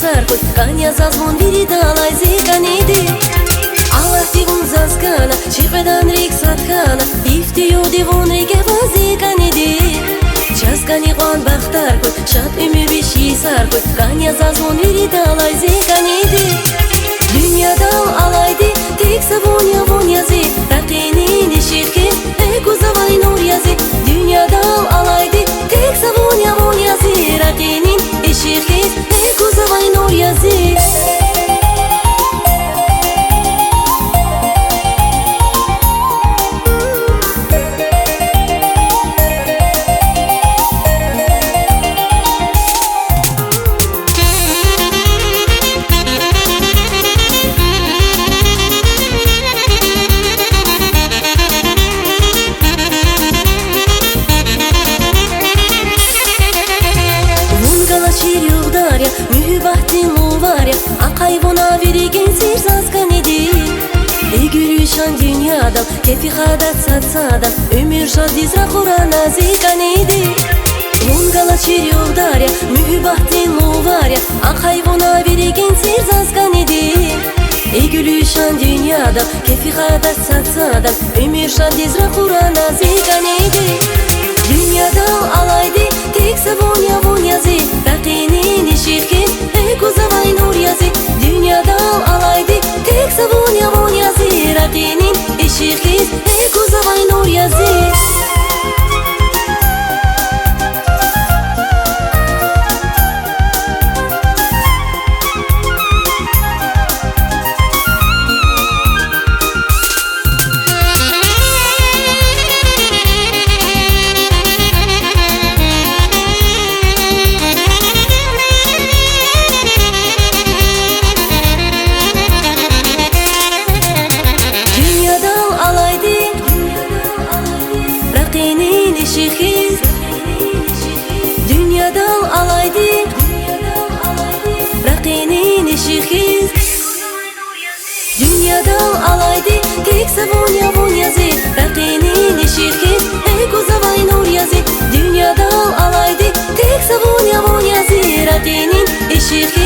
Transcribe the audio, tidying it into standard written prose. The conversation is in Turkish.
sarkoy Kanya zazmon birida alayzi kanidi Allah divun zazkana Shiqedan rik satkana Iftiyo divun rike vazi kanidi Chaskani qon baxtar koy Shat ömür bishi sarkoy Kanya zazmon birida alayzi kanidi Dünyada alaydi Tek savunya vonyazi Raqinin shirkin Eko zavay nur yazi Dünyada alaydi Tek savunya vonyazi Raqinin shirkin Eko zavay nur yazi Mühibahtin var ya Akayvona verigen sirsaz kanedi Gülüşan dünyada Kefi hadat satsadan Ömür şadizra Kur'an'a zikanedi Mungala çiriyor ya Mühibahtin var ya Akayvona verigen sirsaz kanedi Gülüşan dünyada Kefi hadat satsadan Ömür şadizra Kur'an'a zikanedi Dünyada alaydi Tek savunya vonyazi Raqinin shirkin Eko zavay nur yazi Dünyada alaydi Tek savunya vonyazi Raqinin shirkin Eko zavay nur yazi Dünyadan alaydi Raqinin shirkin Dünyadan alaydi Tek savunya vonyazi Raqinin shirkin Eko zavay nur yazi Dünyadan alaydi Tek savunya vonyazi Raqinin shirkin